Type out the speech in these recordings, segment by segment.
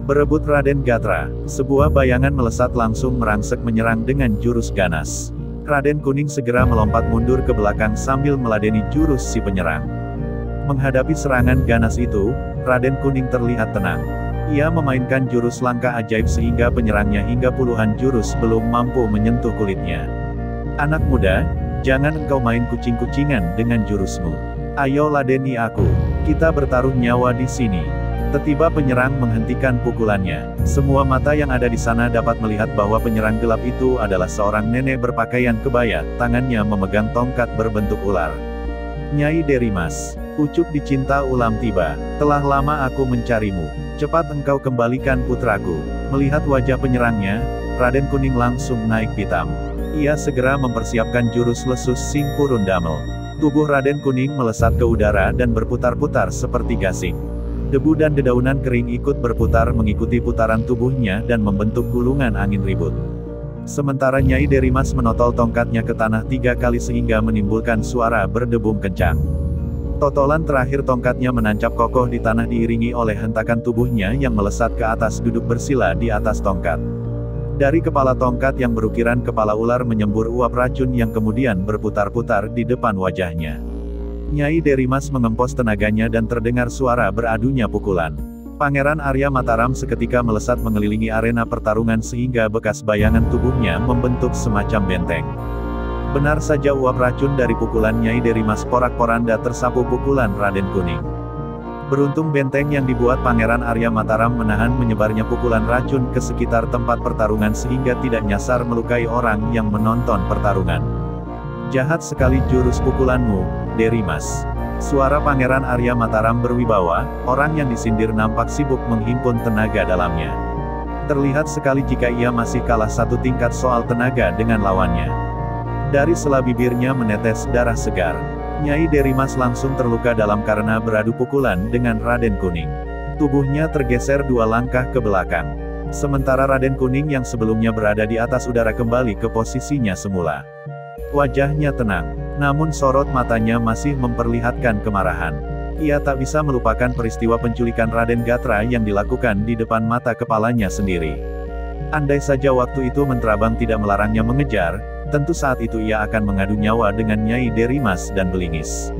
Berebut Raden Gatra. Sebuah bayangan melesat langsung merangsek menyerang dengan jurus ganas. Raden Kuning segera melompat mundur ke belakang sambil meladeni jurus si penyerang. Menghadapi serangan ganas itu, Raden Kuning terlihat tenang. Ia memainkan jurus langkah ajaib sehingga penyerangnya hingga puluhan jurus belum mampu menyentuh kulitnya. Anak muda, jangan engkau main kucing-kucingan dengan jurusmu. Ayo ladeni aku. Kita bertaruh nyawa di sini. Tiba-tiba penyerang menghentikan pukulannya. Semua mata yang ada di sana dapat melihat bahwa penyerang gelap itu adalah seorang nenek berpakaian kebaya, tangannya memegang tongkat berbentuk ular. Nyai Derimas, ucuk dicinta ulam tiba. Telah lama aku mencarimu. Cepat engkau kembalikan putraku. Melihat wajah penyerangnya, Raden Kuning langsung naik pitam. Ia segera mempersiapkan jurus lesus Sing Purun Damel. Tubuh Raden Kuning melesat ke udara dan berputar-putar seperti gasing. Debu dan dedaunan kering ikut berputar mengikuti putaran tubuhnya dan membentuk gulungan angin ribut. Sementara Nyai Derimas menotol tongkatnya ke tanah 3 kali sehingga menimbulkan suara berdebum kencang. Totolan terakhir tongkatnya menancap kokoh di tanah diiringi oleh hentakan tubuhnya yang melesat ke atas duduk bersila di atas tongkat. Dari kepala tongkat yang berukiran kepala ular menyembur uap racun yang kemudian berputar-putar di depan wajahnya. Nyai Derimas mengempos tenaganya dan terdengar suara beradunya pukulan. Pangeran Arya Mataram seketika melesat mengelilingi arena pertarungan sehingga bekas bayangan tubuhnya membentuk semacam benteng. Benar saja uap racun dari pukulan Nyai Derimas porak-poranda tersapu pukulan Raden Kuning. Beruntung benteng yang dibuat Pangeran Arya Mataram menahan menyebarnya pukulan racun ke sekitar tempat pertarungan sehingga tidak nyasar melukai orang yang menonton pertarungan. Jahat sekali jurus pukulanmu, Derimas. Suara Pangeran Arya Mataram berwibawa, orang yang disindir nampak sibuk menghimpun tenaga dalamnya. Terlihat sekali jika ia masih kalah satu tingkat soal tenaga dengan lawannya. Dari sela bibirnya menetes darah segar. Nyai Derimas langsung terluka dalam karena beradu pukulan dengan Raden Kuning. Tubuhnya tergeser 2 langkah ke belakang. Sementara Raden Kuning yang sebelumnya berada di atas udara kembali ke posisinya semula. Wajahnya tenang, namun sorot matanya masih memperlihatkan kemarahan. Ia tak bisa melupakan peristiwa penculikan Raden Gatra yang dilakukan di depan mata kepalanya sendiri. Andai saja waktu itu Menterabang tidak melarangnya mengejar, tentu saat itu ia akan mengadu nyawa dengan Nyai Derimas dan Belingis.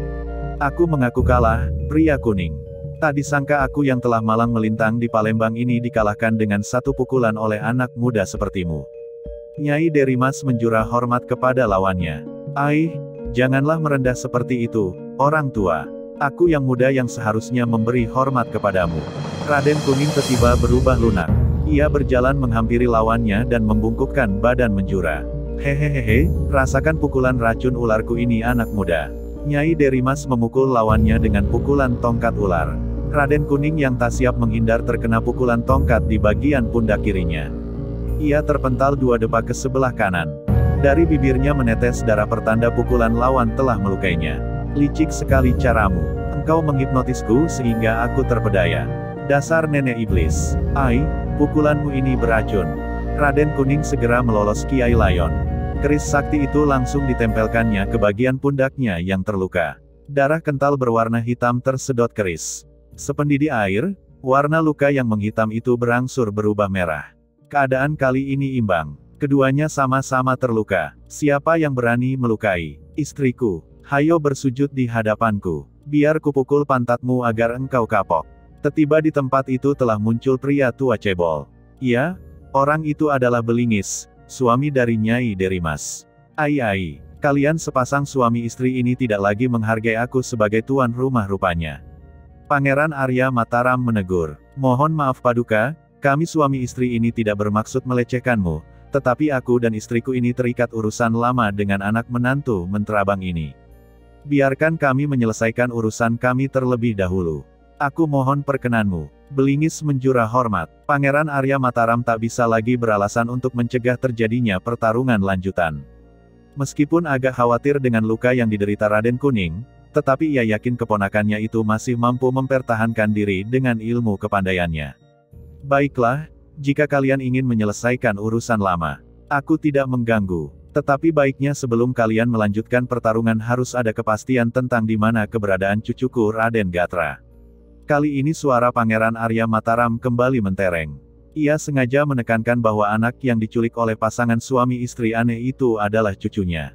Aku mengaku kalah, pria kuning. Tak disangka aku yang telah malang melintang di Palembang ini dikalahkan dengan satu pukulan oleh anak muda sepertimu. Nyai Derimas menjura hormat kepada lawannya. Aih, janganlah merendah seperti itu, orang tua. Aku yang muda yang seharusnya memberi hormat kepadamu. Raden Kuning tiba-tiba berubah lunak. Ia berjalan menghampiri lawannya dan membungkukkan badan menjura. Hehehehe, rasakan pukulan racun ularku ini anak muda. Nyai Derimas memukul lawannya dengan pukulan tongkat ular. Raden Kuning yang tak siap menghindar terkena pukulan tongkat di bagian pundak kirinya. Ia terpental 2 depak ke sebelah kanan. Dari bibirnya menetes darah pertanda pukulan lawan telah melukainya. Licik sekali caramu. Engkau menghipnotisku sehingga aku terpedaya. Dasar nenek iblis. Ai, pukulanmu ini beracun. Raden Kuning segera melolos Kiai Layon. Keris sakti itu langsung ditempelkannya ke bagian pundaknya yang terluka. Darah kental berwarna hitam tersedot keris. Sependidih air, warna luka yang menghitam itu berangsur berubah merah. Keadaan kali ini imbang. Keduanya sama-sama terluka. Siapa yang berani melukai istriku? Hayo bersujud di hadapanku. Biar kupukul pantatmu agar engkau kapok. Tiba di tempat itu telah muncul pria tua cebol. Ya, orang itu adalah Belingis, suami dari Nyai Derimas. Ai, kalian sepasang suami istri ini tidak lagi menghargai aku sebagai tuan rumah rupanya. Pangeran Arya Mataram menegur. Mohon maaf Paduka, kami suami istri ini tidak bermaksud melecehkanmu, tetapi aku dan istriku ini terikat urusan lama dengan anak menantu Menterabang ini. Biarkan kami menyelesaikan urusan kami terlebih dahulu. Aku mohon perkenanmu. Belingis menjura hormat. Pangeran Arya Mataram tak bisa lagi beralasan untuk mencegah terjadinya pertarungan lanjutan. Meskipun agak khawatir dengan luka yang diderita Raden Kuning, tetapi ia yakin keponakannya itu masih mampu mempertahankan diri dengan ilmu kepandaiannya. Baiklah, jika kalian ingin menyelesaikan urusan lama, aku tidak mengganggu. Tetapi baiknya sebelum kalian melanjutkan pertarungan harus ada kepastian tentang di mana keberadaan cucuku Raden Gatra. Kali ini suara Pangeran Arya Mataram kembali mentereng. Ia sengaja menekankan bahwa anak yang diculik oleh pasangan suami istri aneh itu adalah cucunya.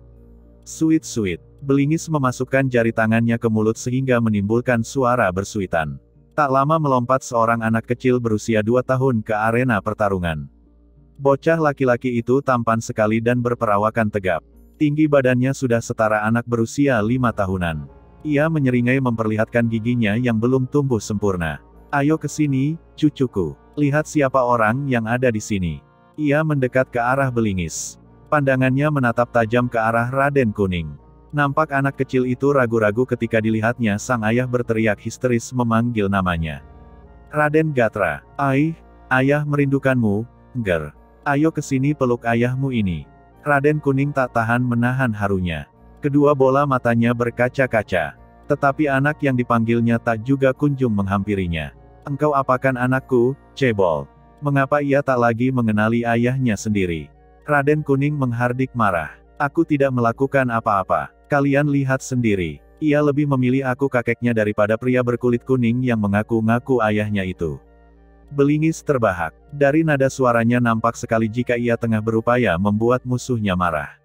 Suit-suit. Belingis memasukkan jari tangannya ke mulut sehingga menimbulkan suara bersuitan. Tak lama melompat seorang anak kecil berusia 2 tahun ke arena pertarungan. Bocah laki-laki itu tampan sekali dan berperawakan tegap. Tinggi badannya sudah setara anak berusia 5 tahunan. Ia menyeringai memperlihatkan giginya yang belum tumbuh sempurna. Ayo ke sini, cucuku. Lihat siapa orang yang ada di sini. Ia mendekat ke arah Belingis. Pandangannya menatap tajam ke arah Raden Kuning. Nampak anak kecil itu ragu-ragu ketika dilihatnya sang ayah berteriak histeris memanggil namanya. Raden Gatra. Ayah merindukanmu, Ger. Ayo ke sini peluk ayahmu ini. Raden Kuning tak tahan menahan harunya. Kedua bola matanya berkaca-kaca. Tetapi anak yang dipanggilnya tak juga kunjung menghampirinya. Engkau apakan anakku, cebol? Mengapa ia tak lagi mengenali ayahnya sendiri? Raden Kuning menghardik marah. Aku tidak melakukan apa-apa. Kalian lihat sendiri. Ia lebih memilih aku kakeknya daripada pria berkulit kuning yang mengaku-ngaku ayahnya itu. Belingis terbahak. Dari nada suaranya nampak sekali jika ia tengah berupaya membuat musuhnya marah.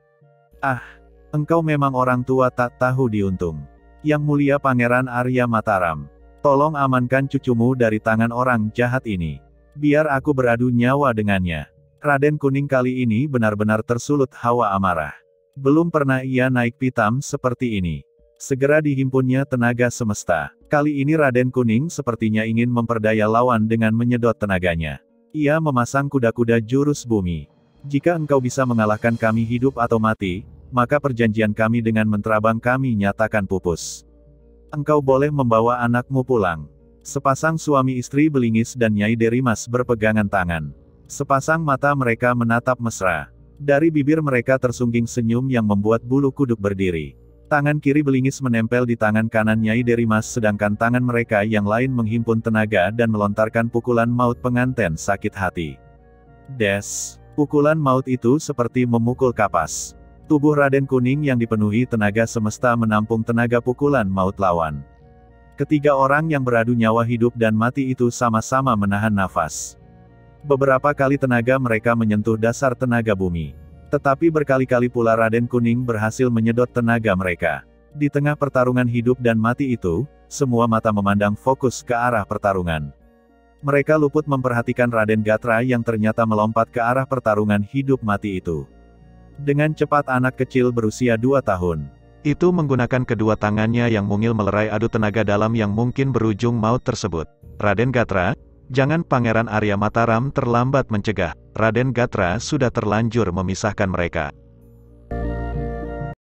Engkau memang orang tua tak tahu diuntung. Yang mulia Pangeran Arya Mataram. Tolong amankan cucumu dari tangan orang jahat ini. Biar aku beradu nyawa dengannya. Raden Kuning kali ini benar-benar tersulut hawa amarah. Belum pernah ia naik pitam seperti ini. Segera dihimpunnya tenaga semesta. Kali ini Raden Kuning sepertinya ingin memperdaya lawan dengan menyedot tenaganya. Ia memasang kuda-kuda jurus bumi. Jika engkau bisa mengalahkan kami hidup atau mati, maka perjanjian kami dengan Menterabang kami nyatakan pupus. Engkau boleh membawa anakmu pulang. Sepasang suami istri Belingis dan Nyai Derimas berpegangan tangan. Sepasang mata mereka menatap mesra. Dari bibir mereka tersungging senyum yang membuat bulu kuduk berdiri. Tangan kiri Belingis menempel di tangan kanan Nyai Derimas sedangkan tangan mereka yang lain menghimpun tenaga dan melontarkan pukulan maut penganten sakit hati. Des! Pukulan maut itu seperti memukul kapas. Tubuh Raden Kuning yang dipenuhi tenaga semesta menampung tenaga pukulan maut lawan. Ketiga orang yang beradu nyawa hidup dan mati itu sama-sama menahan nafas. Beberapa kali tenaga mereka menyentuh dasar tenaga bumi. Tetapi berkali-kali pula Raden Kuning berhasil menyedot tenaga mereka. Di tengah pertarungan hidup dan mati itu, semua mata memandang fokus ke arah pertarungan. Mereka luput memperhatikan Raden Gatra yang ternyata melompat ke arah pertarungan hidup mati itu. Dengan cepat anak kecil berusia 2 tahun. Itu menggunakan kedua tangannya yang mungil melerai adu tenaga dalam yang mungkin berujung maut tersebut. Raden Gatra, jangan Pangeran Arya Mataram terlambat mencegah. Raden Gatra sudah terlanjur memisahkan mereka.